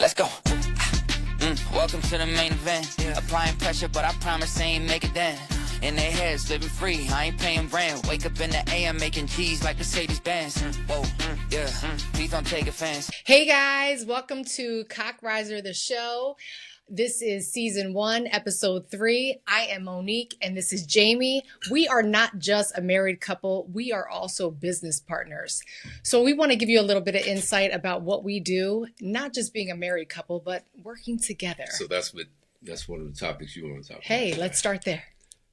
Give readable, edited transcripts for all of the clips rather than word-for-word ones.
Let's go. Welcome to the main event. Applying pressure, but I promise I ain't make it then. In their heads, living free, I ain't paying rent. Wake up in the AM, making G's like Mercedes-Benz. Whoa, yeah, please don't take offense. Hey guys, welcome to Cockriser the Show. This is season 1, episode 3. I am Monique and this is Jamie. We are not just a married couple, we are also business partners. So we want to give you a little bit of insight about what we do, not just being a married couple, but working together. So that's one of the topics you want to talk about. Hey, let's start there.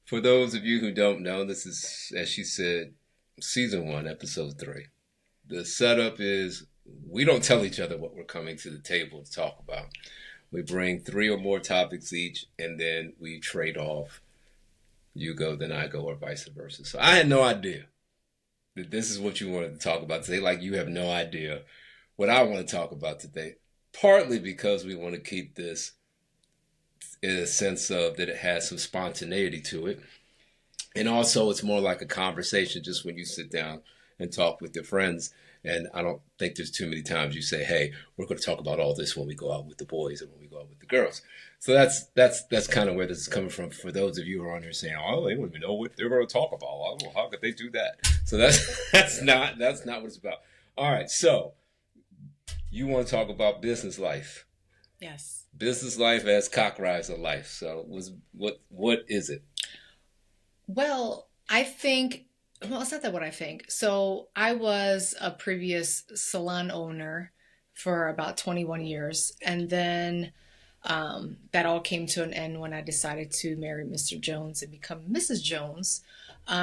For those of you who don't know, this is, as she said, season 1, episode 3. The setup is we don't tell each other what we're coming to the table to talk about. We bring 3 or more topics each, and then we trade off. You go, then I go, or vice versa. So I had no idea that this is what you wanted to talk about today. Like you have no idea what I want to talk about today. Partly because we want to keep this in a sense of that it has some spontaneity to it. And also it's more like a conversation just when you sit down and talk with your friends. And I don't think there's too many times you say, hey, we're going to talk about all this when we go out with the boys and when we go out with the girls. So that's kind of where this is coming from for those of you who are on here saying, oh, they don't even know what they're going to talk about. Well, how could they do that? So that's not what it's about. All right. So you want to talk about business life. Yes. Business life as Cockriser life. So what is it? Well, it's not that what I think. So I was a previous salon owner for about 21 years. And then that all came to an end when I decided to marry Mr. Jones and become Mrs. Jones,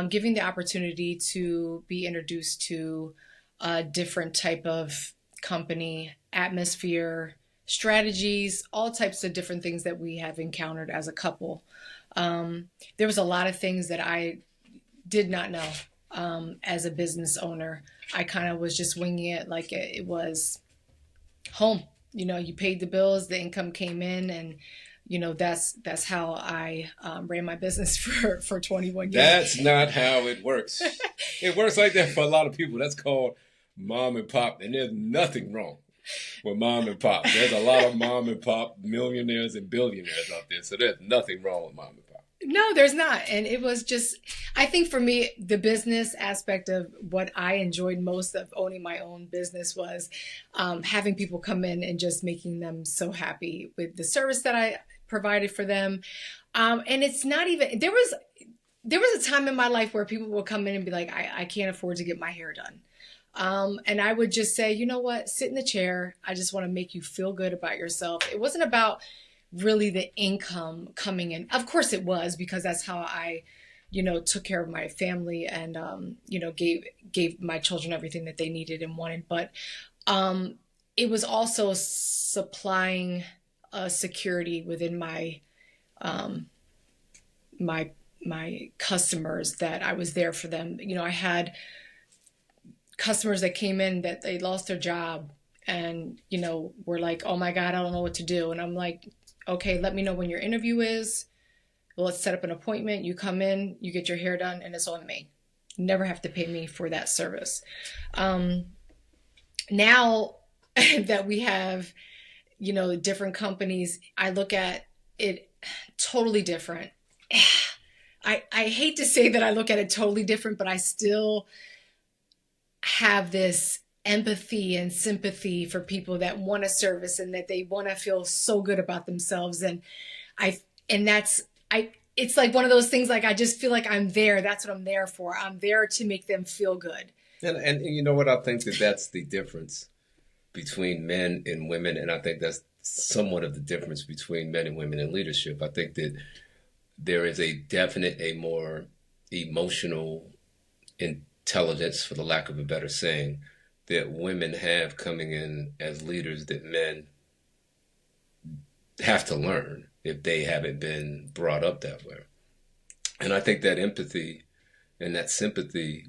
giving the opportunity to be introduced to a different type of company, atmosphere, strategies, all types of different things that we have encountered as a couple. There was a lot of things that I did not know. As a business owner, I kind of was just winging it like it was home. You know, you paid the bills, the income came in, and you know that's how I ran my business for 21 years. That's not how it works. It works like that for a lot of people. That's called mom and pop, and there's nothing wrong with mom and pop. There's a lot of mom and pop millionaires and billionaires out there, so there's nothing wrong with mom and pop. No, there's not. And it was just, I think for me, the business aspect of what I enjoyed most of owning my own business was having people come in and just making them so happy with the service that I provided for them. And it's not even, there was a time in my life where people would come in and be like, I can't afford to get my hair done. And I would just say, you know what, sit in the chair. I just want to make you feel good about yourself. It wasn't about really the income coming in. Of course it was, because that's how I, took care of my family and, gave my children everything that they needed and wanted. But it was also supplying security within my customers, that I was there for them. I had customers that came in that they lost their job and, were like, oh my God, I don't know what to do. And I'm like, okay, let me know when your interview is. Let's set up an appointment. You come in, you get your hair done, and it's on me. You never have to pay me for that service. Now that we have, different companies, I look at it totally different. I hate to say that I look at it totally different, but I still have this empathy and sympathy for people that want a service and that they want to feel so good about themselves. And it's like one of those things, like, I just feel like I'm there. That's what I'm there for. I'm there to make them feel good. And you know what? I think that's the difference between men and women. And I think that's somewhat of the difference between men and women in leadership. I think that there is a more emotional intelligence, for the lack of a better saying, that women have coming in as leaders that men have to learn if they haven't been brought up that way. And I think that empathy and that sympathy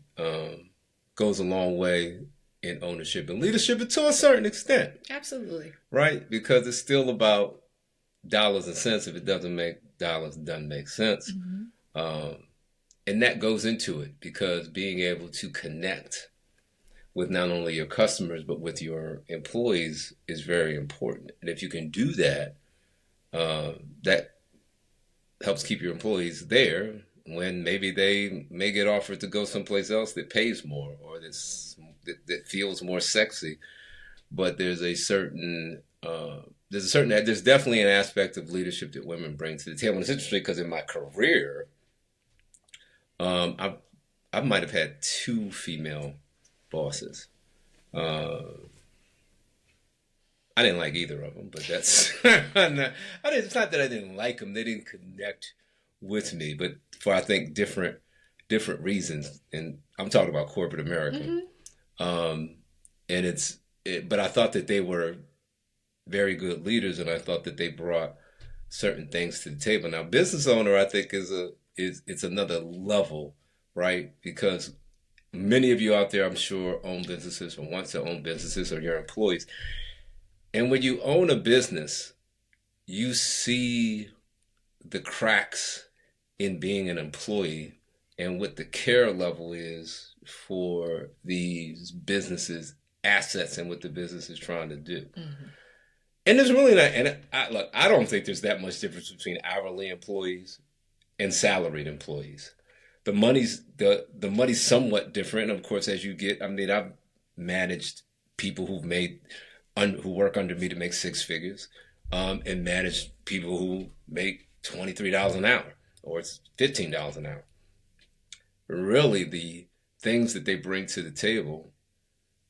goes a long way in ownership and leadership to a certain extent. Absolutely. Right? Because it's still about dollars and cents. If it doesn't make dollars, it doesn't make sense. Mm-hmm. And that goes into it, because being able to connect with not only your customers, but with your employees is very important. And if you can do that, that helps keep your employees there when maybe they may get offered to go someplace else that pays more or that feels more sexy. But there's definitely an aspect of leadership that women bring to the table. And it's interesting because in my career, I might have had 2 female bosses. I didn't like either of them, but that's it's not that I didn't like them; they didn't connect with me, but for I think different reasons. And I'm talking about corporate America, but I thought that they were very good leaders, and I thought that they brought certain things to the table. Now, business owner, I think it's another level, right? Because many of you out there, I'm sure, own businesses or want to own businesses or your employees. And when you own a business, you see the cracks in being an employee and what the care level is for these businesses' assets and what the business is trying to do. Mm-hmm. And there's really not, and I don't think there's that much difference between hourly employees and salaried employees. The money's somewhat different. And of course, as you get, I've managed people who work under me to make 6 figures, and manage people who make $23 an hour or it's $15 an hour. Really, the things that they bring to the table,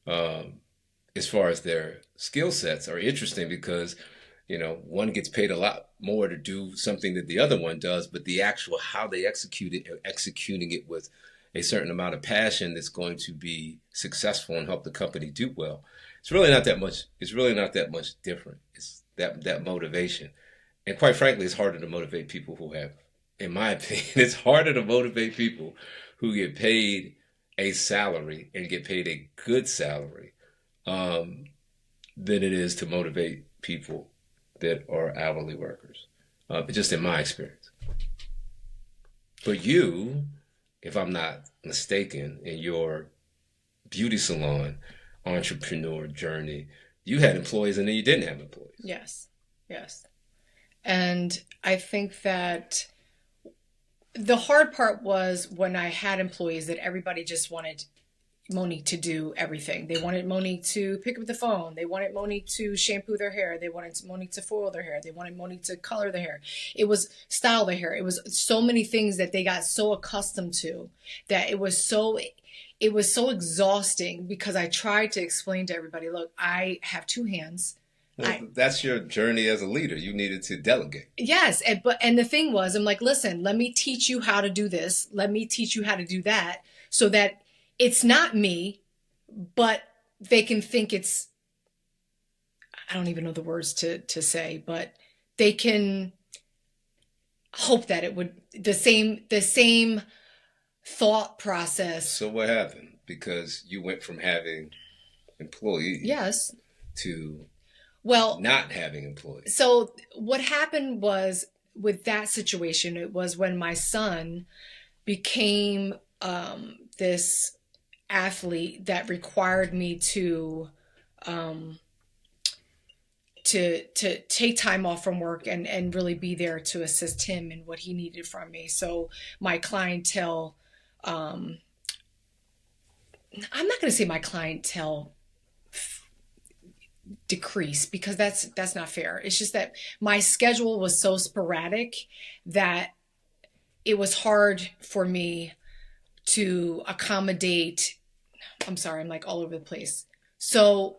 as far as their skill sets, are interesting because, one gets paid a lot more to do something that the other one does, but the actual how they executing it with a certain amount of passion that's going to be successful and help the company do well. It's really not that much. It's really not that much different. It's that motivation, and quite frankly, it's harder to motivate people who have, in my opinion, it's harder to motivate people who get paid a salary and get paid a good salary, than it is to motivate people that are hourly workers. Just in my experience. But you, if I'm not mistaken, in your beauty salon entrepreneur journey, you had employees and then you didn't have employees. Yes. And I think that the hard part was when I had employees that everybody just wanted Monique to do everything. They wanted Monique to pick up the phone. They wanted Monique to shampoo their hair. They wanted Monique to foil their hair. They wanted Monique to color their hair. It was style their hair. It was so many things that they got so accustomed to that it was so exhausting because I tried to explain to everybody, look, I have 2 hands. Well, that's your journey as a leader. You needed to delegate. Yes. And the thing was, I'm like, listen, let me teach you how to do this. Let me teach you how to do that so that it's not me, but they can think it's, I don't even know the words to say, but they can hope that it would, the same thought process. So what happened? Because you went from having employees. Yes. To not having employees. So what happened was with that situation, it was when my son became this athlete that required me to take time off from work and really be there to assist him in what he needed from me. So my clientele, I'm not going to say my clientele decrease because that's not fair. It's just that my schedule was so sporadic that it was hard for me to accommodate. I'm sorry, I'm like all over the place. So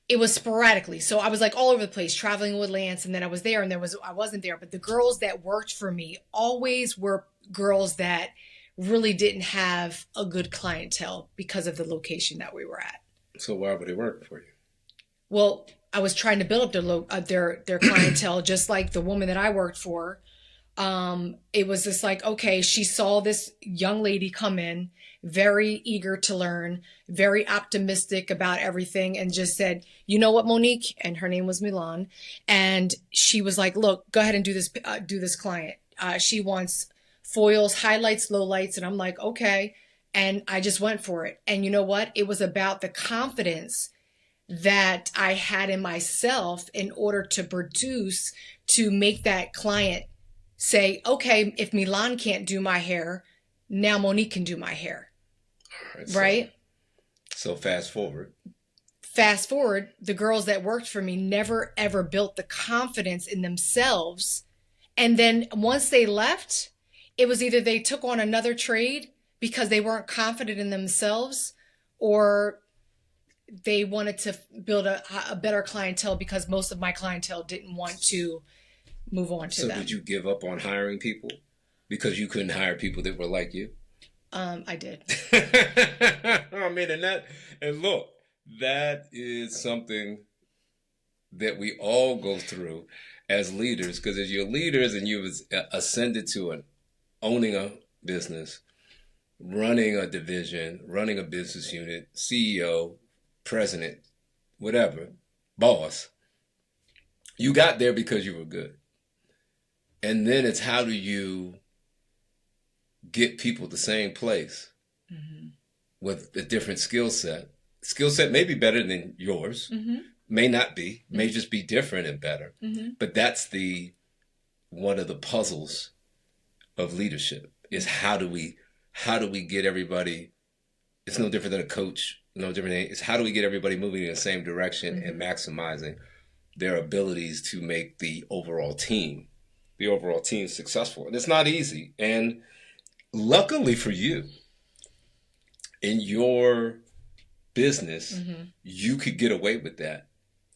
it was sporadically. So I was like all over the place, traveling with Lance, and then I was there and I wasn't there. But the girls that worked for me always were girls that really didn't have a good clientele because of the location that we were at. So why were they working for you? Well, I was trying to build up their clientele, just like the woman that I worked for. It was just like, okay, she saw this young lady come in, very eager to learn, very optimistic about everything, and just said, you know what, Monique? And her name was Milan. And she was like, look, go ahead and do this client. She wants foils, highlights, lowlights. And I'm like, okay. And I just went for it. And you know what? It was about the confidence that I had in myself in order to produce, to make that client say, okay, if Milan can't do my hair, now Monique can do my hair. Right? So fast forward. Fast forward, the girls that worked for me never ever built the confidence in themselves. And then once they left, it was either they took on another trade because they weren't confident in themselves, or they wanted to build a better clientele because most of my clientele didn't want to move on to them. So did you give up on hiring people because you couldn't hire people that were like you? I did. I mean, and look, that is something that we all go through as leaders, because as you're leaders and you've ascended to owning a business, running a division, running a business unit, CEO, president, whatever, boss, you got there because you were good. And then it's how do you get people the same place with a different skill set. Skill set may be better than yours, may not be, may just be different and better. But that's one of the puzzles of leadership, is how do we get everybody, it's no different than a coach, no different, it's how do we get everybody moving in the same direction and maximizing their abilities to make the overall team successful. And it's not easy. And luckily for you, in your business, you could get away with that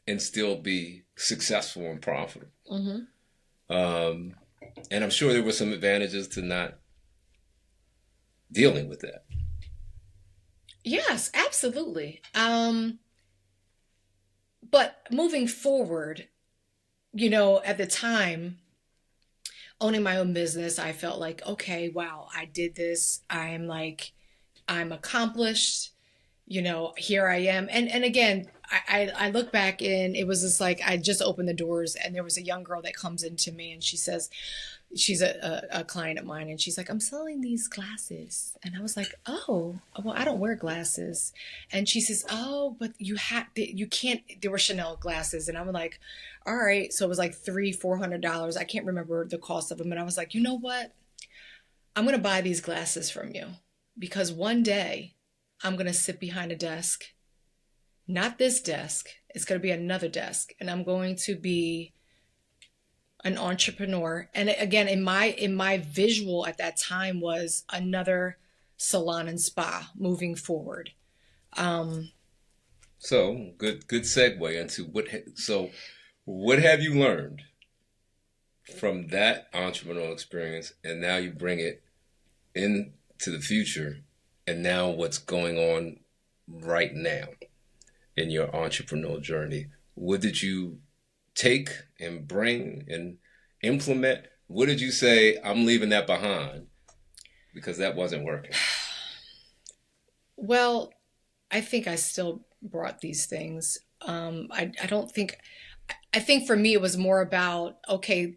and still be successful and profitable. And I'm sure there were some advantages to not dealing with that. Yes, absolutely. But moving forward, at the time, owning my own business, I felt like, okay, wow, I did this. I'm accomplished, here I am. And again, I look back and it was just like, I just opened the doors and there was a young girl that comes into me and she says, she's a client of mine, and she's like, I'm selling these glasses. And I was like, oh, well, I don't wear glasses. And she says, oh, but you can't, there were Chanel glasses. And I'm like, all right. So it was like $300-$400. I can't remember the cost of them. And I was like, you know what? I'm going to buy these glasses from you, because one day I'm going to sit behind a desk, not this desk. It's going to be another desk, and I'm going to be an entrepreneur. And again, in my visual at that time was another salon and spa moving forward. So good segue into what have you learned from that entrepreneurial experience, and now you bring it into the future, and now what's going on right now in your entrepreneurial journey? What did you take and bring and implement? What did you say, I'm leaving that behind because that wasn't working? Well, I think I still brought these things. I think for me it was more about, okay,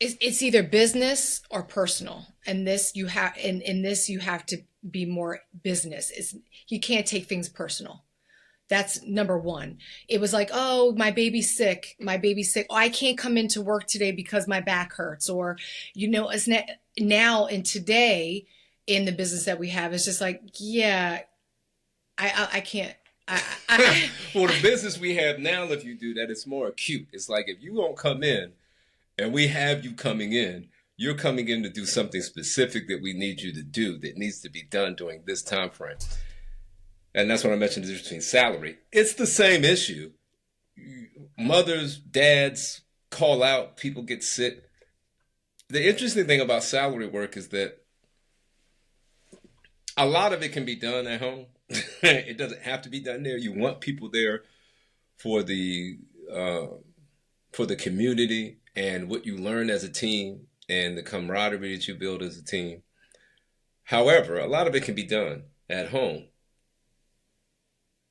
it's either business or personal. And in this you have to be more business. You can't take things personal. That's number one. It was like, oh, my baby's sick. Oh, I can't come into work today because my back hurts. Or, it's now and today in the business that we have, it's just like, yeah, I can't. Well, the business we have now, if you do that, it's more acute. It's like, if you won't come in and we have you coming in, you're coming in to do something specific that we need you to do, that needs to be done during this time frame. And that's when I mentioned the difference between salary. It's the same issue. Mothers, dads call out, people get sick. The interesting thing about salary work is that a lot of it can be done at home. It doesn't have to be done there. You want people there for the community and what you learn as a team and the camaraderie that you build as a team. However, a lot of it can be done at home.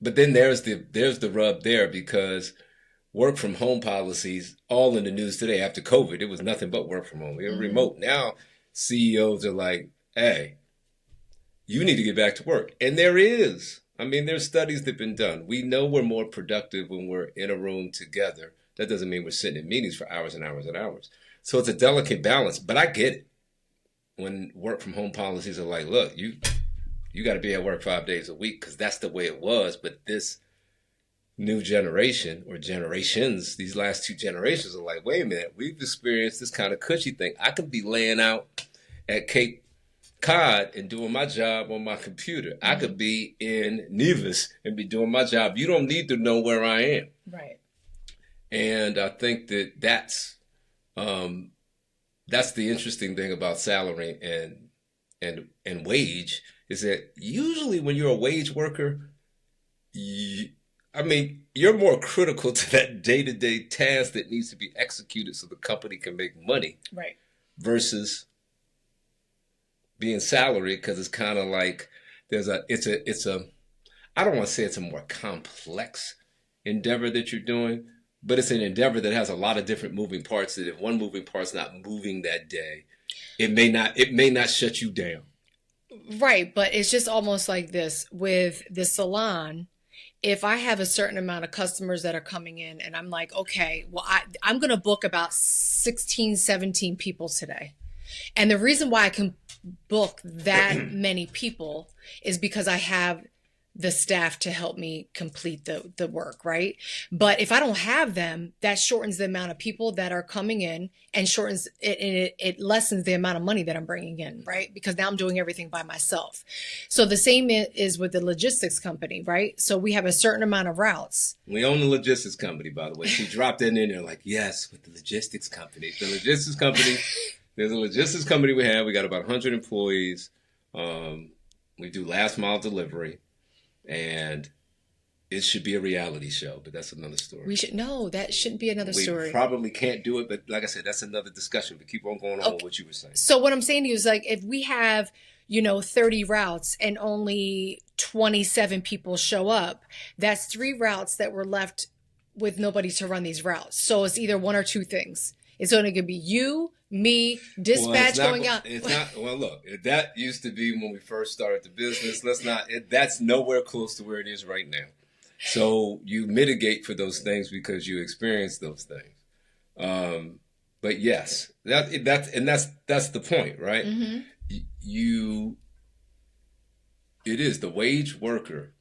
But then there's the rub there, because work from home policies all in the news today. After COVID, it was nothing but work from home. We were remote. Now CEOs are like, hey, you need to get back to work. And there is. I mean, there's studies that have been done. We know we're more productive when we're in a room together. That doesn't mean we're sitting in meetings for hours and hours and hours. So it's a delicate balance, but I get it. When work from home policies are like, look, you got to be at work 5 days a week because that's the way it was. But this new generation or generations, these last 2 generations are like, wait a minute, we've experienced this kind of cushy thing. I could be laying out at Cape Cod and doing my job on my computer. Mm-hmm. I could be in Nevis and be doing my job. You don't need to know where I am. Right. And I think that's the interesting thing about salary and wage is that usually when you're a wage worker, you're more critical to that day-to-day task that needs to be executed so the company can make money. Right. Versus being salary, because it's kind of like I don't want to say it's a more complex endeavor that you're doing, but it's an endeavor that has a lot of different moving parts that if one moving part's not moving that day, it may not shut you down. Right. But it's just almost like this with the salon. If I have a certain amount of customers that are coming in and I'm like, okay, well, I'm going to book about 16, 17 people today. And the reason why I can book that many people is because I have the staff to help me complete the work, right? But if I don't have them, that shortens the amount of people that are coming in and shortens it lessens the amount of money that I'm bringing in, right? Because now I'm doing everything by myself. So the same is with the logistics company, right? So we have a certain amount of routes. We own the logistics company, by the way. She dropped that in there like, yes, with the logistics company. The logistics company, there's a logistics company we have. We got about 100 employees. We do last mile delivery. And it should be a reality show, but that's another story. That shouldn't be another story. We probably can't do it, but like I said, that's another discussion. But keep on going on with what you were saying. So what I'm saying to you is like, if we have, 30 routes and only 27 people show up, that's 3 routes that were left with nobody to run these routes. So it's either one or two things. It's only going to be you, me, dispatch going out. It's not. Well, look, that used to be when we first started the business. That's nowhere close to where it is right now. So you mitigate for those things because you experience those things. But yes, that's the point, right? Mm-hmm. It is the wage worker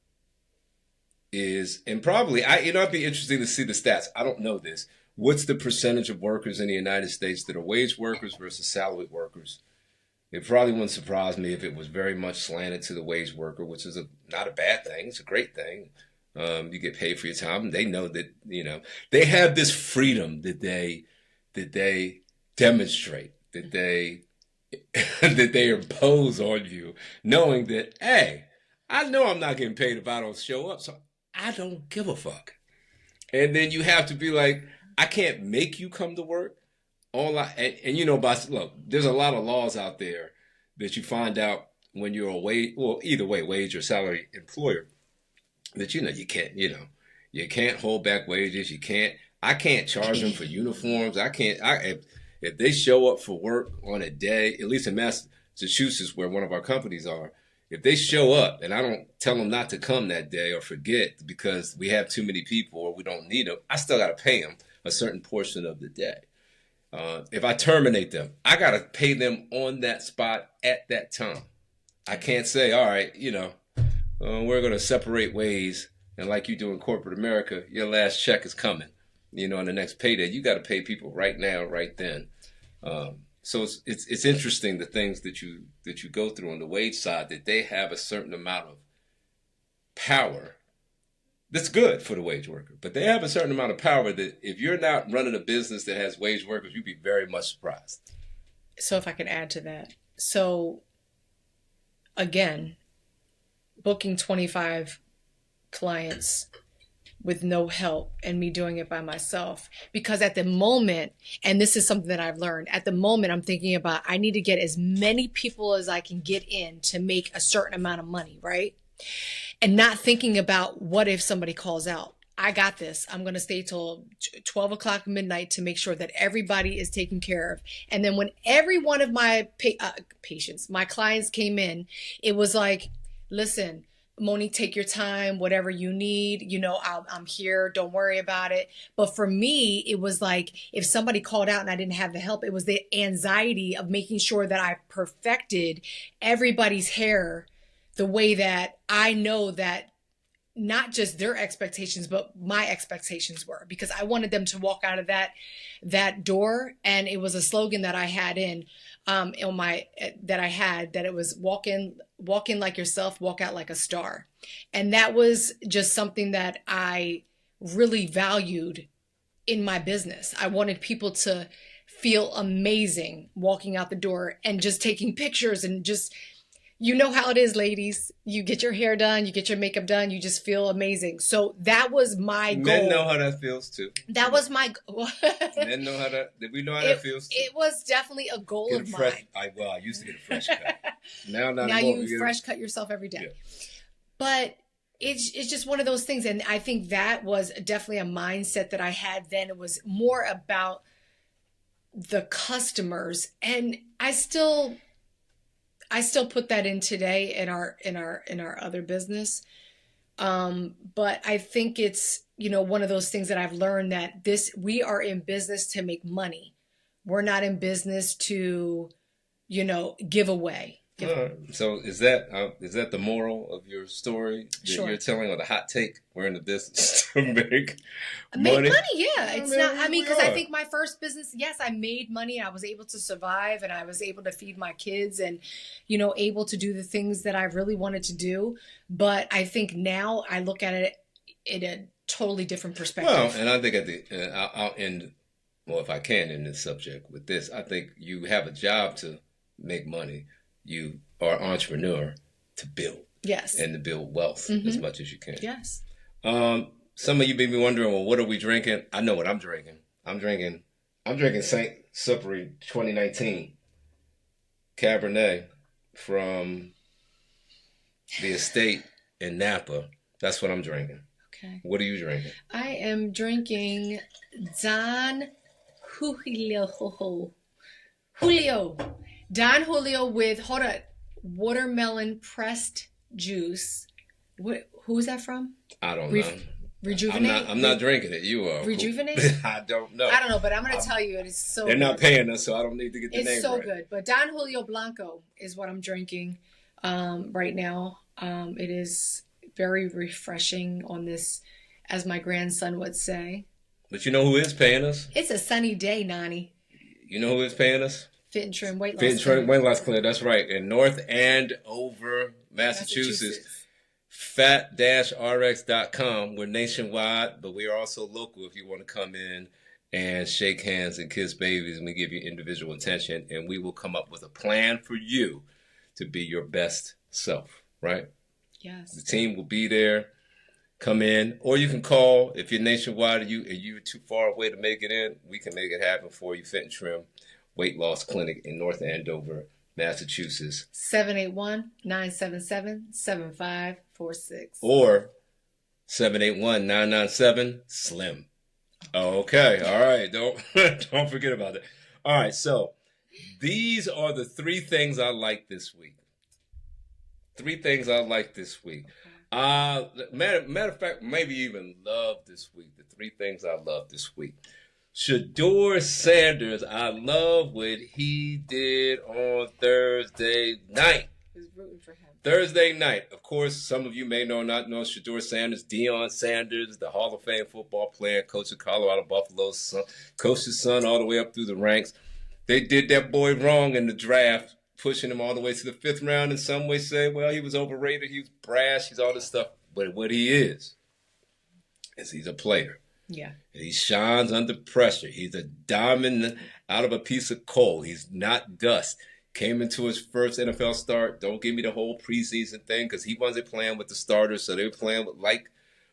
is, and probably it'd be interesting to see the stats. I don't know this. What's the percentage of workers in the United States that are wage workers versus salaried workers? It probably wouldn't surprise me if it was very much slanted to the wage worker, which is not a bad thing. It's a great thing. You get paid for your time. They know that, they have this freedom that they demonstrate, that they impose on you, knowing that, hey, I know I'm not getting paid if I don't show up, so I don't give a fuck. And then you have to be like, I can't make you come to work. Look, there's a lot of laws out there that you find out when you're either way, wage or salary employer, that you can't hold back wages. I can't charge them for uniforms. If they show up for work on a day, at least in Massachusetts, where one of our companies are, if they show up and I don't tell them not to come that day or forget because we have too many people or we don't need them, I still got to pay them a certain portion of the day. If I terminate them, I got to pay them on that spot at that time. I can't say, all right, we're going to separate ways. And like you do in corporate America, your last check is coming, on the next payday. You got to pay people right now, right then. So it's interesting the things that you go through on the wage side, that they have a certain amount of power. That's good for the wage worker, but they have a certain amount of power that if you're not running a business that has wage workers, you'd be very much surprised. So if I can add to that. So again, booking 25 clients with no help and me doing it by myself, because at the moment, and this is something that I've learned, at the moment I'm thinking about, I need to get as many people as I can get in to make a certain amount of money, right? And not thinking about what if somebody calls out. I got this. I'm going to stay till 12 o'clock midnight to make sure that everybody is taken care of. And then when every one of my patients, my clients came in, it was like, listen, Monique, take your time, whatever you need, you know, I'm here. Don't worry about it. But for me, it was like if somebody called out and I didn't have the help, it was the anxiety of making sure that I perfected everybody's hair the way that I know that not just their expectations, but my expectations were, because I wanted them to walk out of that door. And it was a slogan that I had that it was walk in like yourself, walk out like a star. And that was just something that I really valued in my business. I wanted people to feel amazing walking out the door and just taking pictures and just, you know how it is, ladies. You get your hair done, you get your makeup done, you just feel amazing. So that was my goal. Men know how that feels too. That was my goal. Men know how that. We know how that feels too. It was definitely a goal of mine. I used to get a fresh cut. Now you fresh cut yourself every day. Yeah. But it's just one of those things, and I think that was definitely a mindset that I had then. It was more about the customers, and I still put that in today in our other business. But I think it's, you know, one of those things that I've learned that we are in business to make money. We're not in business to, you know, give away. So is that the moral of your story that Sure. you're telling, or the hot take? We're in the business to make money. Yeah. Because I think my first business, yes, I made money. I was able to survive, and I was able to feed my kids, and, you know, able to do the things that I really wanted to do. But I think now I look at it in a totally different perspective. Well, and I think I'll end, well, if I can, in this subject with this. I think you have a job to make money. You are an entrepreneur to build. Yes. And to build wealth as much as you can. Yes. Some of you may be wondering, well, what are we drinking? I know what I'm drinking. I'm drinking St. Cyprian 2019 Cabernet from the estate in Napa. That's what I'm drinking. Okay. What are you drinking? I am drinking Don Julio. Don Julio with watermelon pressed juice. Who's that from? I don't know. Rejuvenate? I'm not drinking it. You are. Rejuvenate? I don't know. I don't know, but I'm going to tell you, it is so They're good. not paying us, so I don't need to get the name right. It's so good. But Don Julio Blanco is what I'm drinking right now. It is very refreshing on this, as my grandson would say. But you know who is paying us? It's a sunny day, Nani. You know who is paying us? Fit and Trim Weight Loss Fit and Trim Weight Loss Clinic. That's right. In North Andover, Massachusetts. fat-rx.com. We're nationwide, but we are also local if you want to come in and shake hands and kiss babies, and we give you individual attention, and we will come up with a plan for you to be your best self, right? Yes. The team will be there. Come in, or you can call if you're nationwide and you're too far away to make it in. We can make it happen for you. Fit and Trim Weight Loss Clinic in North Andover, Massachusetts. 781-977-7546. Or 781-997-SLIM. Okay. All right. Don't forget about that. All right. So these are the 3 things I like this week. 3 things I like this week. Matter of fact, maybe even love this week. The 3 things I love this week. Shador Sanders, I love what he did on Thursday night. I was rooting for him. Thursday night. Of course, some of you may not know Shador Sanders, Deion Sanders, the Hall of Fame football player, coach of Colorado Buffaloes, coached his son all the way up through the ranks. They did that boy wrong in the draft, pushing him all the way to the 5th round. And some way say, well, he was overrated, he was brash, he's all this stuff. But what he is he's a player. Yeah. He shines under pressure. He's a diamond out of a piece of coal. He's not dust. Came into his first NFL start. Don't give me the whole preseason thing, because he wasn't playing with the starters, so they were playing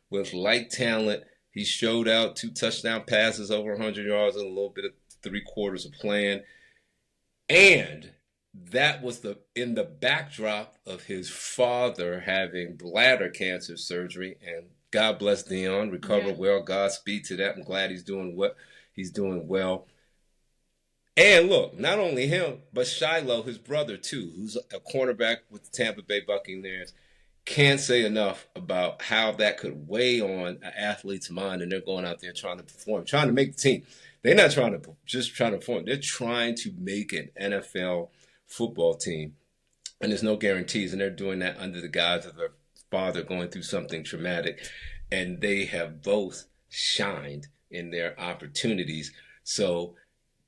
with like talent. He showed out 2 touchdown passes, over 100 yards, and a little bit of 3/4 of playing. And that was in the backdrop of his father having bladder cancer surgery and God bless Dion. Recovered Yeah. well. Godspeed to that. I'm glad he's doing what he's doing well. And look, not only him, but Shiloh, his brother too, who's a cornerback with the Tampa Bay Buccaneers. Can't say enough about how that could weigh on an athlete's mind, and they're going out there trying to perform, trying to make the team. They're not trying to just try to perform. They're trying to make an NFL football team, and there's no guarantees, and they're doing that under the guise of their father going through something traumatic, and they have both shined in their opportunities. So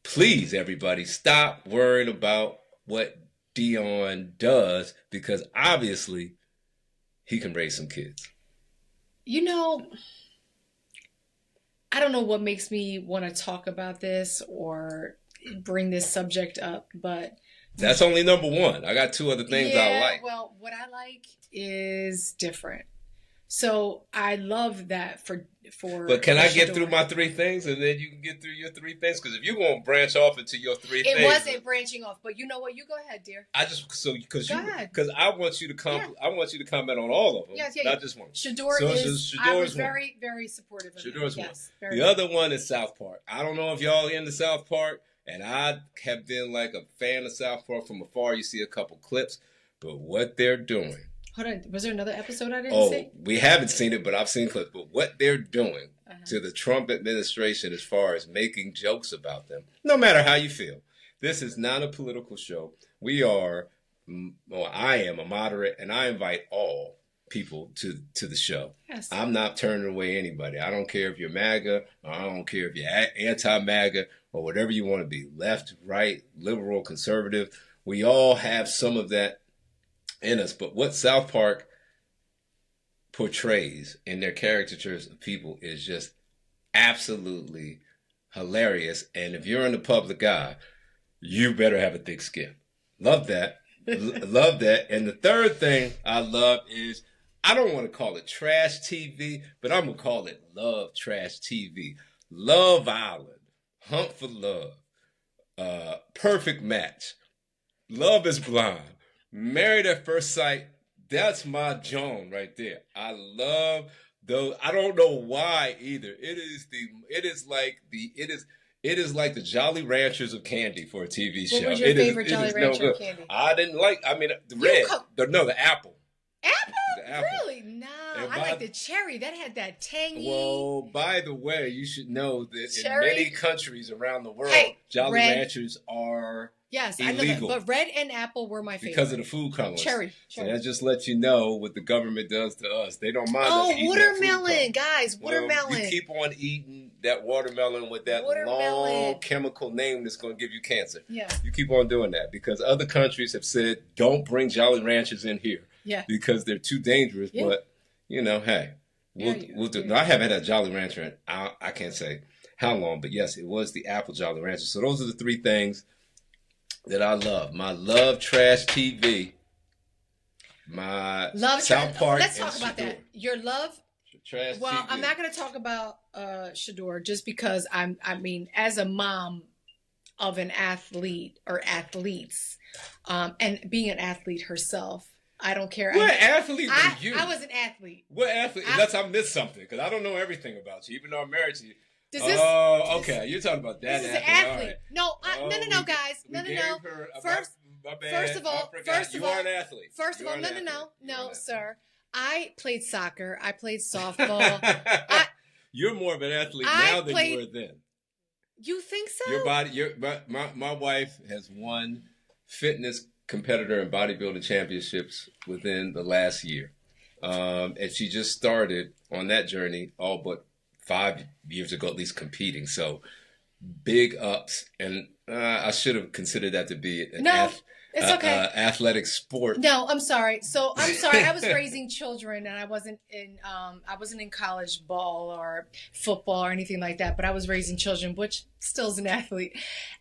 please, everybody, stop worrying about what Dion does, because obviously he can raise some kids. You know, I don't know what makes me want to talk about this or bring this subject up, but that's only number one. I got two other things I like. Well, what I like is different. So I love that for. But can I get through my three things, and then you can get through your three things? Because if you're going to branch off into your three things, it wasn't branching off. But you know what? You go ahead, dear. I just because I want you to I want you to comment on all of them. Yes, not just one. Shador is. I was very, very supportive of Shador's one. Yes, the other one is South Park. I don't know if y'all into South Park, and I have been like a fan of South Park from afar. You see a couple clips, but what they're doing. Hold on. Was there another episode I didn't see? We haven't seen it, but I've seen clips. But what they're doing to the Trump administration as far as making jokes about them, no matter how you feel, this is not a political show. I am a moderate, and I invite all people to the show. Yes. I'm not turning away anybody. I don't care if you're MAGA, or I don't care if you're anti-MAGA, or whatever you want to be, left, right, liberal, conservative. We all have some of that in us. But what South Park portrays in their caricatures of people is just absolutely hilarious. And if you're in the public eye, you better have a thick skin. Love that. Love that. And the third thing I love is, I don't want to call it trash TV, but I'm going to call it love trash TV. Love Island, Hunt for Love, Perfect Match, Love is Blind, Married at First Sight. That's my Joan right there. I love those. I don't know why either. It is like the Jolly Ranchers of candy for a TV show. What was your favorite Jolly Rancher of candy? I didn't like. I mean, the apple. Apple? The apple. Really? No. I like the cherry. That had that tangy. Well, by the way, you should know that cherry? in many countries around the world, Jolly Ranchers are yes, illegal. I know that. But red and apple were my favorite. Because of the food colors. Cherry. So that just lets you know what the government does to us. They don't mind us eating watermelon, guys. Watermelon. You keep on eating that watermelon with that long chemical name that's going to give you cancer. Yeah. You keep on doing that because other countries have said, don't bring Jolly Ranchers in here. Yeah. Because they're too dangerous. Yeah. But, hey, we'll do. No, I haven't had a Jolly Rancher in, I can't say how long, but yes, it was the Apple Jolly Rancher. So those are the three things that I love. My love trash TV, my South Park. Let's talk about that. Your love trash well, TV. I'm not going to talk about Shador just because I mean, as a mom of an athlete or athletes, and being an athlete herself, I don't care. What athlete were you? I was an athlete. What athlete? Unless I missed something, because I don't know everything about you, even though I'm married to you. Okay. You're talking about that. This is an athlete. Right. No, guys. No. First of all, you are an athlete. First of all, no, sir. I played soccer. I played softball. You're more of an athlete now than you were then. You think so? Your body. My wife has won fitness competitor and bodybuilding championships within the last year. And she just started on that journey all but 5 years ago, at least competing. So big ups. And I should have considered that to be an it's okay. Athletic sport. No, I'm sorry. I was raising children and I wasn't in college ball or football or anything like that, but I was raising children, which still is an athlete.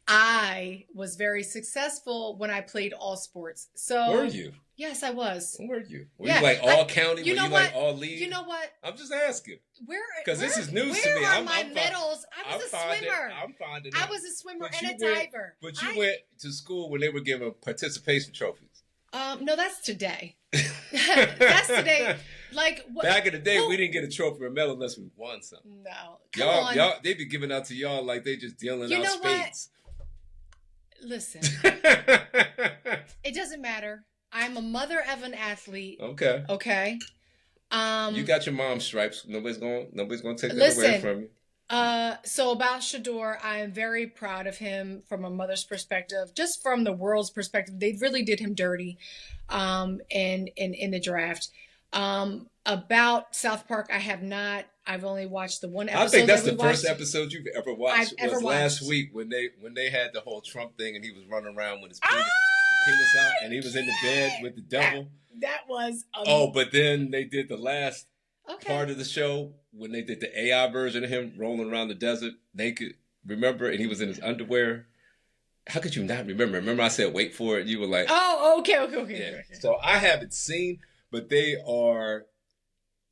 I was very successful when I played all sports. So were you? Yes, I was. Where were you? Were you like all county? You know were you what? like all league? You know what? I'm just asking. Because this is news to me. Where are my medals? I was a swimmer. I'm finding I was a swimmer and a diver. But you went to school when they were giving participation trophies. No, that's today. That's today. Like what, back in the day, we didn't get a trophy or medal unless we won something. No, y'all, they be giving out to y'all like they just dealing out spades. What? Listen, it doesn't matter. I'm a mother of an athlete. Okay. Okay. You got your mom's stripes. Nobody's gonna take that away from you. So about Shador, I am very proud of him from a mother's perspective, just from the world's perspective. They really did him dirty, in the draft. About South Park, I have not. I've only watched the one episode. I think that's the first episode you've ever watched. I've ever watched. Last week when they had the whole Trump thing and he was running around with his penis out and he was in the bed with the devil. That was. But then they did the last part of the show when they did the AI version of him rolling around the desert naked. Remember? And he was in his underwear. How could you not remember? Remember I said wait for it? You were like, oh, okay. Yeah. Okay. So I haven't seen, but they are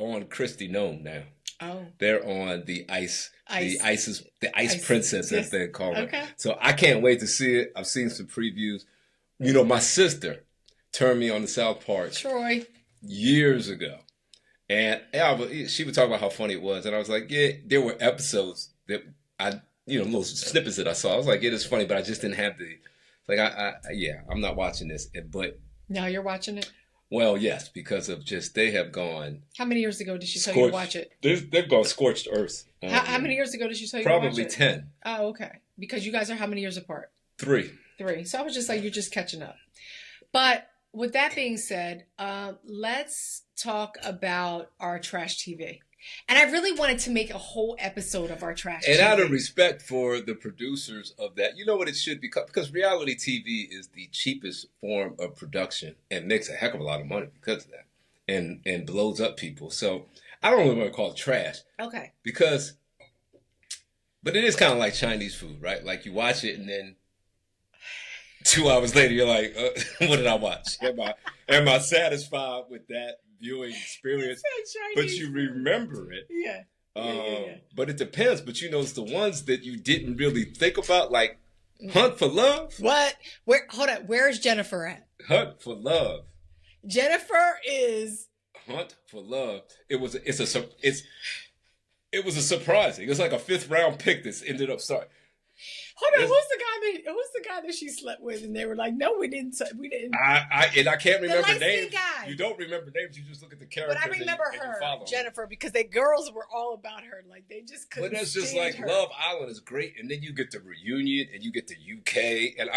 on Christy Nome now. Oh. They're on the ice princess, as they call her. Okay. So I can't wait to see it. I've seen some previews. You know, my sister turned me on to South Park. Troy. Years ago. And she would talk about how funny it was. And I was like, yeah, there were episodes that little snippets that I saw. I was like, it is funny, but I just didn't have I'm not watching this. But now you're watching it? Well, yes, because of they have gone. How many years ago did she tell you to watch it? They've gone scorched earth. How many years ago did she tell you to watch it? Probably 10. Oh, okay. Because you guys are how many years apart? 3. So I was just like, you're just catching up. But with that being said, let's talk about our trash TV. And I really wanted to make a whole episode of our trash TV. And out of respect for the producers of that, you know what it should be? Because reality TV is the cheapest form of production and makes a heck of a lot of money because of that and blows up people. So I don't really want to call it trash. Okay. But it is kind of like Chinese food, right? Like you watch it and then 2 hours later you're like, what did I watch? Am I satisfied with that viewing experience? But you remember it. Yeah. But it depends. But it's the ones that you didn't really think about, like Hunt for Love. What? Hold on. Where is Jennifer at? Hunt for Love. Jennifer is Hunt for Love. It was a surprising. It was like a 5th round pick that's ended up starting. Hold on, who's the guy that she slept with? And they were like, no, we didn't. I can't remember names. Guy. You don't remember names. You just look at the characters. But I remember her, Jennifer, because the girls were all about her. Like they just couldn't. But that's just like her. Love Island is great, and then you get the reunion, and you get the UK, and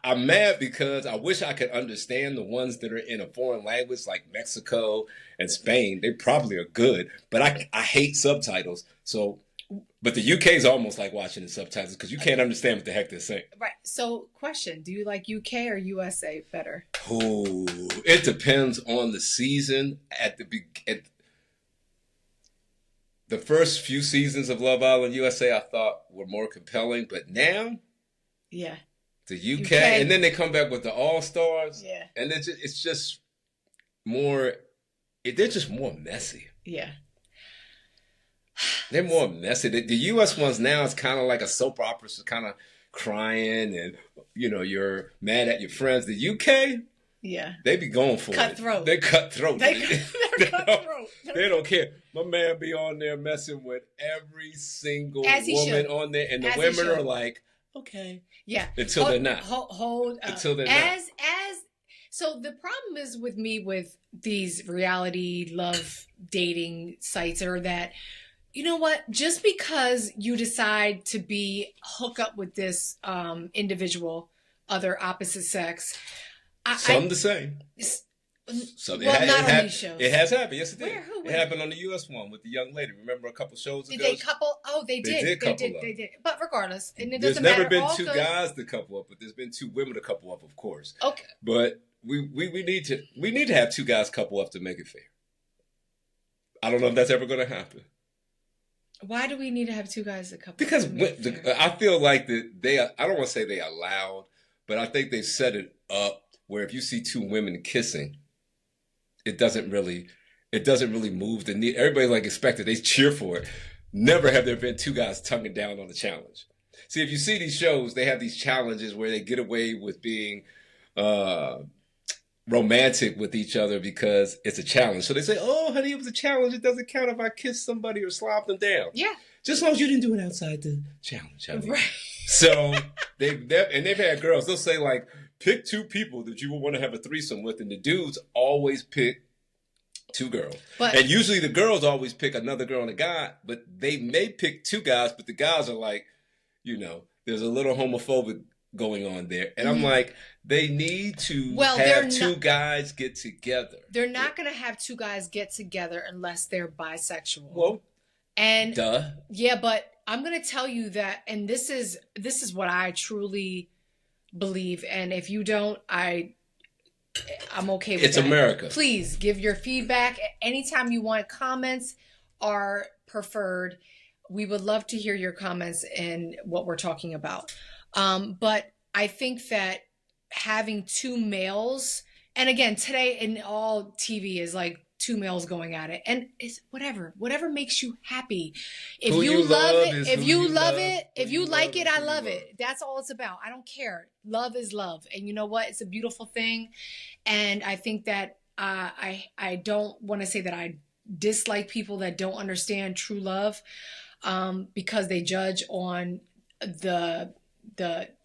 I'm mad because I wish I could understand the ones that are in a foreign language like Mexico and Spain. They probably are good, but I hate subtitles. So. But the UK is almost like watching the subtitles because you can't understand what the heck they're saying. Right. So, question: do you like UK or USA better? Oh, it depends on the season. At the first few seasons of Love Island USA, I thought were more compelling, but now, yeah, the UK, and then they come back with the All Stars, yeah, and it's just more. They're just more messy. Yeah. They're more messy. The U.S. ones now is kind of like a soap opera, so kind of crying and, you're mad at your friends. The U.K., yeah, they be going for cutthroat. it. They're cutthroat. They're cutthroat. They don't care. My man be on there messing with every single woman on there, and the women are like, okay. Yeah. Until they're not. Until they're not. So the problem is with me with these reality love dating sites are that, you know what? Just because you decide to hook up with this individual, other opposite sex, the same. Not on these shows. It has happened. Yes, it did. Who? It happened on the U.S. one with the young lady. Remember a couple shows ago? Did they couple? Oh, they did. They did. But regardless, and it doesn't matter. There's never been two guys to couple up, but there's been 2 women to couple up, of course. Okay. But we need to have 2 guys couple up to make it fair. I don't know if that's ever going to happen. Why do we need to have 2 guys to couple? Because I feel like that I don't want to say they allowed, but I think they've set it up where if you see 2 women kissing, it doesn't really move the need. Everybody like expected. They cheer for it. Never have there been 2 guys tonguing down on the challenge. See, if you see these shows, they have these challenges where they get away with being romantic with each other because it's a challenge. So they say, "Oh, honey, it was a challenge. It doesn't count if I kiss somebody or slap them down." Yeah. Just as long as you didn't do it outside the challenge, honey. Right. So they've had girls. They'll say like, pick 2 people that you would want to have a threesome with, and the dudes always pick 2 girls. And usually the girls always pick another girl and a guy, but they may pick 2 guys, but the guys are like, there's a little homophobic going on there. And I'm like, they need to have 2 guys get together. They're not going to have 2 guys get together unless they're bisexual. Well, and duh. Yeah, but I'm going to tell you that, and this is what I truly believe. And if you don't, I'm okay with It's that. America. Please give your feedback. Anytime you want, comments are preferred. We would love to hear your comments and what we're talking about. But I think that having 2 males, and again, today in all TV is like 2 males going at it, and it's whatever makes you happy. If you love it, if you like it, I love it. That's all it's about. I don't care. Love is love, and you know what? It's a beautiful thing, and I think that I don't want to say that I dislike people that don't understand true love, because they judge on the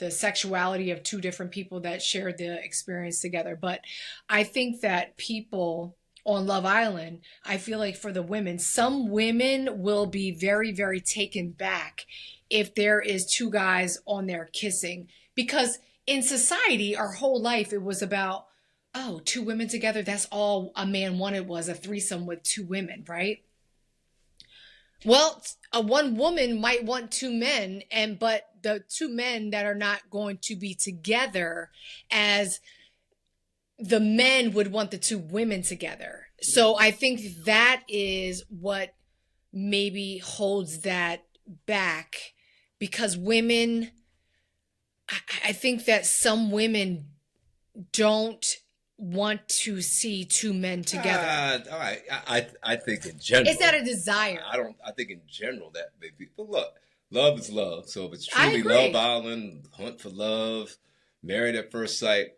sexuality of 2 different people that shared the experience together. But I think that people on Love Island, I feel like for the women, some women will be very, very taken back if there is 2 guys on there kissing, because in society, our whole life, it was about, 2 women together. That's all a man wanted, was a threesome with 2 women, right? Well, one woman might want 2 men, but the 2 men that are not going to be together as the men would want the 2 women together. So I think that is what maybe holds that back, because women, I think that some women don't want to see 2 men together. All right. I think in general, it's not a desire. I think in general that maybe. But look, love is love. So if it's truly Love Island, Hunt for Love, Married at First Sight,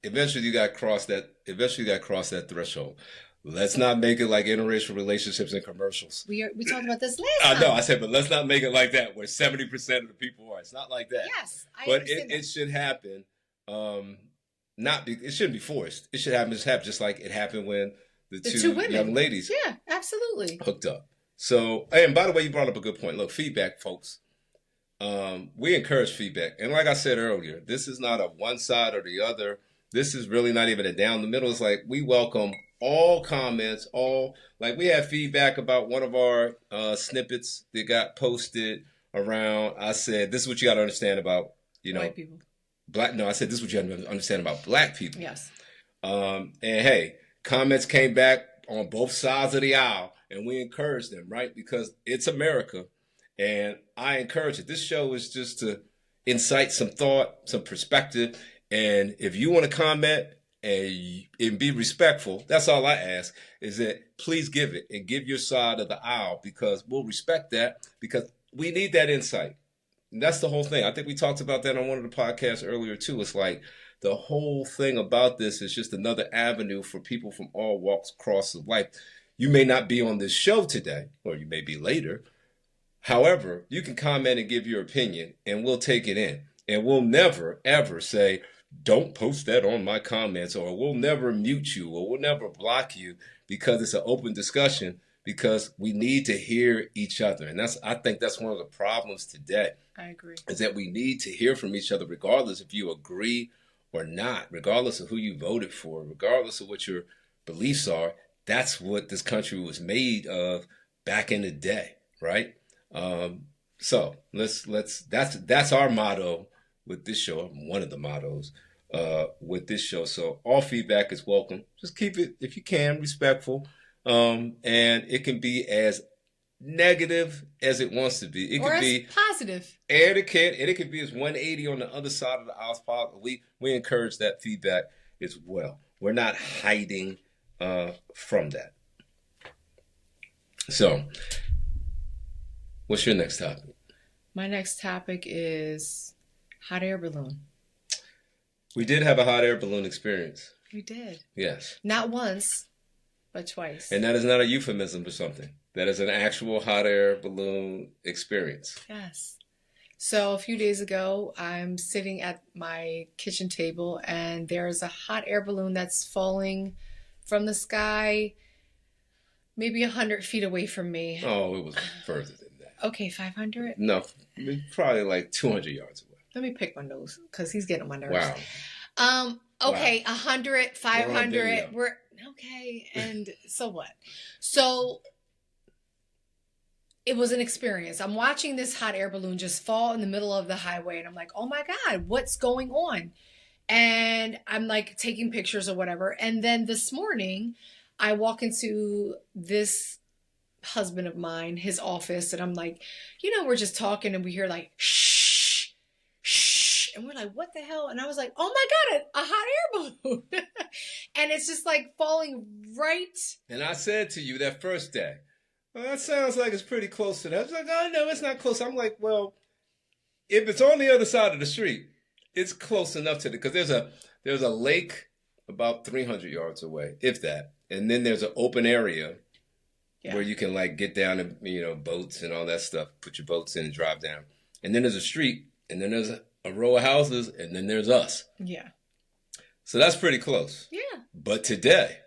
eventually you got to cross that threshold. Let's not make it like interracial relationships and commercials. We talked about this last time. I know. I said, but let's not make it like that, where 70% of the people are. It's not like that. Yes, but it should happen. It shouldn't be forced. It should happen. Just like it happened when the two women, young ladies, yeah, absolutely, hooked up. So, and by the way, you brought up a good point. Look, feedback, folks. We encourage feedback, and like I said earlier, this is not a one side or the other. This is really not even a down the middle. It's like we welcome all comments. We had feedback about one of our snippets that got posted around. I said, "This is what you got to understand about white people." I said, this is what you have to understand about black people. Yes. And hey, comments came back on both sides of the aisle, and we encourage them, right? Because it's America, and I encourage it. This show is just to incite some thought, some perspective, and if you want to comment and be respectful, that's all I ask, is that please give it and give your side of the aisle, because we'll respect that, because we need that insight. And that's the whole thing. I think we talked about that on one of the podcasts earlier, too. It's like the whole thing about this is just another avenue for people from all walks across of life. You may not be on this show today, or you may be later. However, you can comment and give your opinion, and we'll take it in. And we'll never, ever say, don't post that on my comments, or we'll never mute you, or we'll never block you, because it's an open discussion, because we need to hear each other. And I think that's one of the problems today. I agree. Is that we need to hear from each other, regardless if you agree or not, regardless of who you voted for, regardless of what your beliefs are. That's what this country was made of back in the day, right? So that's our motto with this show. One of the mottos with this show. So all feedback is welcome. Just keep it, if you can, respectful. And it can be as negative as it wants to be. It or could as be positive. And it could be as 180 on the other side of the aisle. We encourage that feedback as well. We're not hiding from that. So, what's your next topic? My next topic is hot air balloon. We did have a hot air balloon experience. We did. Yes. Not once, but twice. And that is not a euphemism for something. That is an actual hot air balloon experience. Yes. So a few days ago, I'm sitting at my kitchen table and there's a hot air balloon that's falling from the sky maybe 100 feet away from me. Oh, it was further than that. Okay, 500? No, probably like 200 yards away. Let me pick my nose because he's getting on my nerves. Wow. Okay, Wow. 100, 500. We're okay. And so what? So it was an experience. I'm watching this hot air balloon just fall in the middle of the highway. And I'm like, oh my God, what's going on? And I'm like taking pictures or whatever. And then this morning, I walk into this husband of mine, his office, and I'm like, we're just talking and we hear like, shh, shh. And we're like, what the hell? And I was like, oh my God, a hot air balloon. And it's just like falling right. And I said to you that first day, well, that sounds like it's pretty close to that. I was like, oh, no, it's not close. I'm like, well, if it's on the other side of the street, it's close enough to it. Because there's a lake about 300 yards away, if that. And then there's an open area where you can like get down and, boats and all that stuff, put your boats in and drive down. And then there's a street, and then there's a row of houses, and then there's us. Yeah. So that's pretty close. Yeah. But today,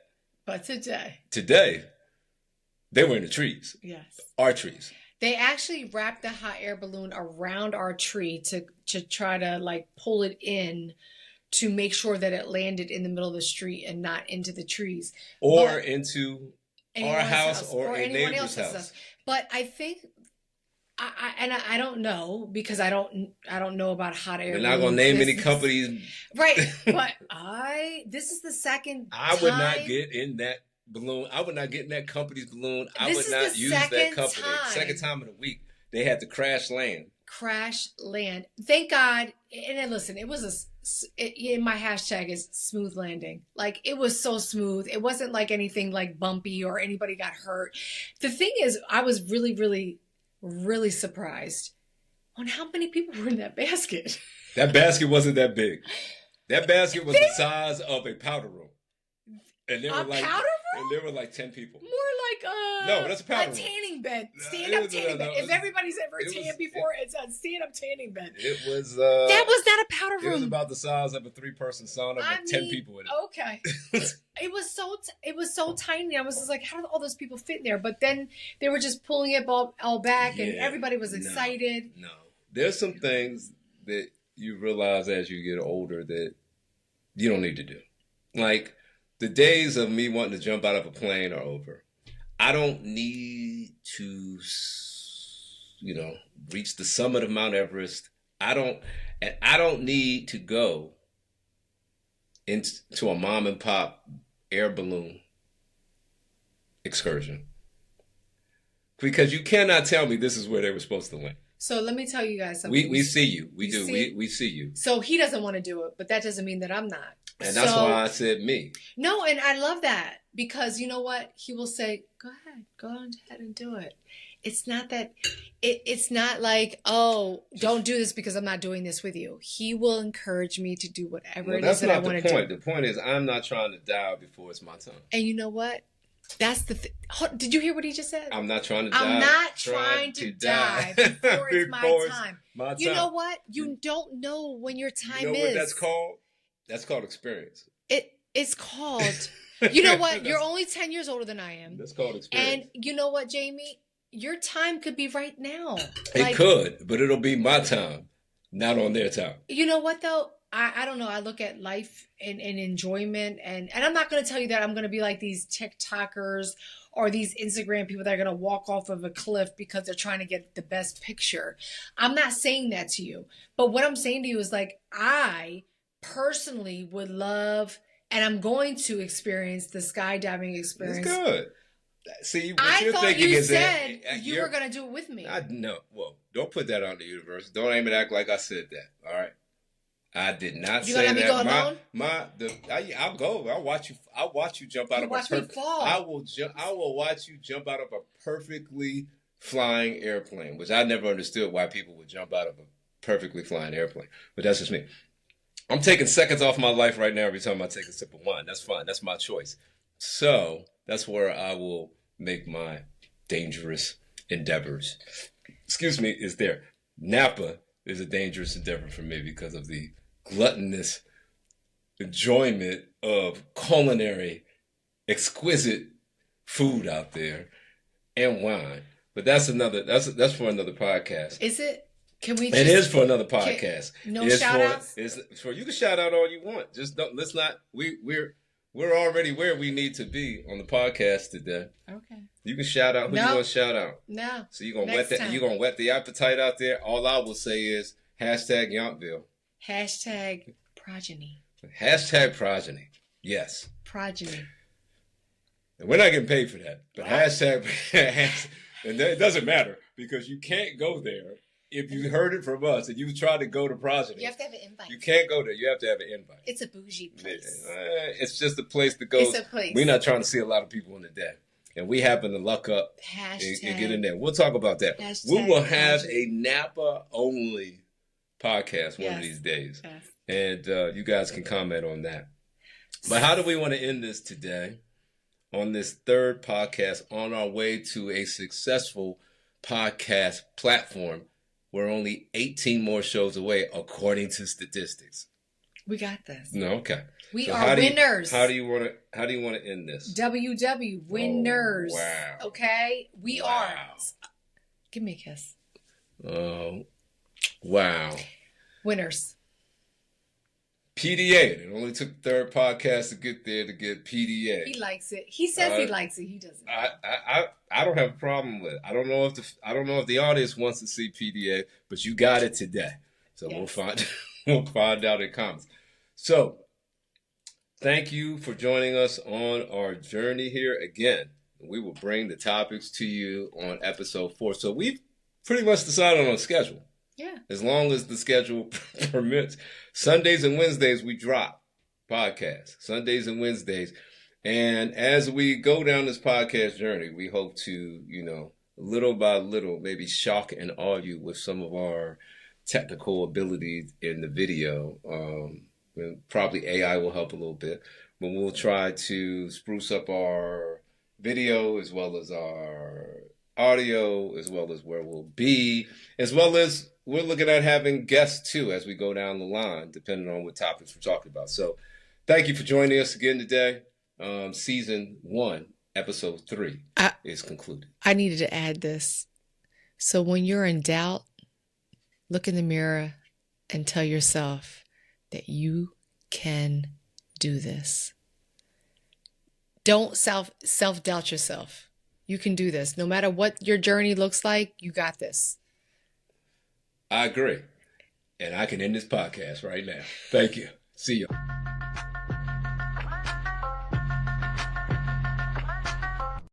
they were in the trees. Yes. Our trees. They actually wrapped the hot air balloon around our tree to try to like pull it in to make sure that it landed in the middle of the street and not into the trees. Or into our house or a anyone neighbor's else's house. But I think I don't know because I don't know about hot air. We're not gonna name any companies. Right. But this is the second I would not get in that balloon. I would not get in that company's balloon. I would not use that company. Second time in a week. They had to crash land. Thank God. And then listen, it was my hashtag is smooth landing. Like it was so smooth. It wasn't like anything like bumpy or anybody got hurt. The thing is, I was really, really, really surprised on how many people were in that basket. That basket wasn't that big. That basket was the size of a powder room. And there were like 10 people. More like no, that's a powder room. Tanning bed. Stand-up tanning bed. If everybody's ever tanned before, it's a stand-up tanning bed. It was that was not a powder room. It was about the size of a 3-person sauna with 10 people in it. Okay. It was so tiny. I was just like, how did all those people fit in there? But then they were just pulling it all back and everybody was excited. No. There's some things that you realize as you get older that you don't need to do. Like the days of me wanting to jump out of a plane are over. I don't need to, reach the summit of Mount Everest. I don't need to go into a mom and pop air balloon excursion. Because you cannot tell me this is where they were supposed to land. So let me tell you guys something. We see you. We do. We see you. So he doesn't want to do it, but that doesn't mean that I'm not. And that's why I said me. No, and I love that because you know what? He will say, go on ahead and do it. It's not that, it's not like, oh, don't do this because I'm not doing this with you. He will encourage me to do whatever it is that I want to do. The point is I'm not trying to die before it's my time. And you know what? That's the thing. Did you hear what he just said? I'm not trying to die. I'm not trying to die before it's my time. You know what? You don't know when your time is. You know what that's called? That's called experience. It's called, you know what? You're only 10 years older than I am. That's called experience. And you know what, Jamie? Your time could be right now. It could, but it'll be my time, not on their time. You know what, though? I don't know. I look at life and enjoyment. And I'm not going to tell you that I'm going to be like these TikTokers or these Instagram people that are going to walk off of a cliff because they're trying to get the best picture. I'm not saying that to you. But what I'm saying to you is like, I personally would love, and I'm going to experience the skydiving experience. It's good. See, what I you're thought thinking you is said that you were going to do it with me. No. Well, don't put that on the universe. Don't aim and act like I said that. All right. I did not say that. You gonna let me go alone? I'll go. I'll watch you jump out of a perfect. I will watch you jump out of a perfectly flying airplane, which I never understood why people would jump out of a perfectly flying airplane. But that's just me. I'm taking seconds off my life right now every time I take a sip of wine. That's fine. That's my choice. So that's where I will make my dangerous endeavors. Excuse me, is there. Napa is a dangerous endeavor for me because of the gluttonous enjoyment of culinary, exquisite food out there and wine. But that's for another podcast. Is it? Can we? It is for another podcast. No shout outs? It's for you can shout out all you want. Just don't. Let's not. We're already where we need to be on the podcast today. Okay. You can shout out who you want to shout out. No. So you're gonna whet the appetite out there. All I will say is hashtag Yountville. Hashtag progeny. Hashtag progeny. Yes. Progeny. And we're not getting paid for that. But hashtag and it doesn't matter because you can't go there. If you heard it from us and you tried to go to Progeny, you have to have an invite. You can't go there. You have to have an invite. It's a bougie place. It's just a place to go. It's a place. We're not trying to see a lot of people in the day. And we happen to luck up and get in there. We'll talk about that. We will have a Napa-only podcast one of these days. Yes. And you guys can comment on that. But how do we want to end this today on this third podcast on our way to a successful podcast platform? We're only 18 more shows away, according to statistics. We got this. No, okay. We are winners. How do you want to end this? WW winners. Oh, wow. Okay, we are. Give me a kiss. Oh, wow. Winners. PDA. It only took the third podcast to get there to get PDA. He likes it. He says he likes it. He doesn't. I don't have a problem with it. I don't know if the audience wants to see PDA, but you got it today. So we'll find out in comments. So thank you for joining us on our journey here. Again, we will bring the topics to you on episode 4. So we've pretty much decided on a schedule. Yeah. As long as the schedule permits. Sundays and Wednesdays we drop podcasts. Sundays and Wednesdays. And as we go down this podcast journey, we hope to, little by little, maybe shock and awe you with some of our technical abilities in the video. Probably AI will help a little bit. But we'll try to spruce up our video as well as our audio, as well as where we'll be, as well as we're looking at having guests too as we go down the line, depending on what topics we're talking about. So thank you for joining us again today. Season 1, episode 3 is concluded. I needed to add this. So when you're in doubt, look in the mirror and tell yourself that you can do this. Don't self-doubt yourself. You can do this. No matter what your journey looks like, you got this. I agree. And I can end this podcast right now. Thank you. See you.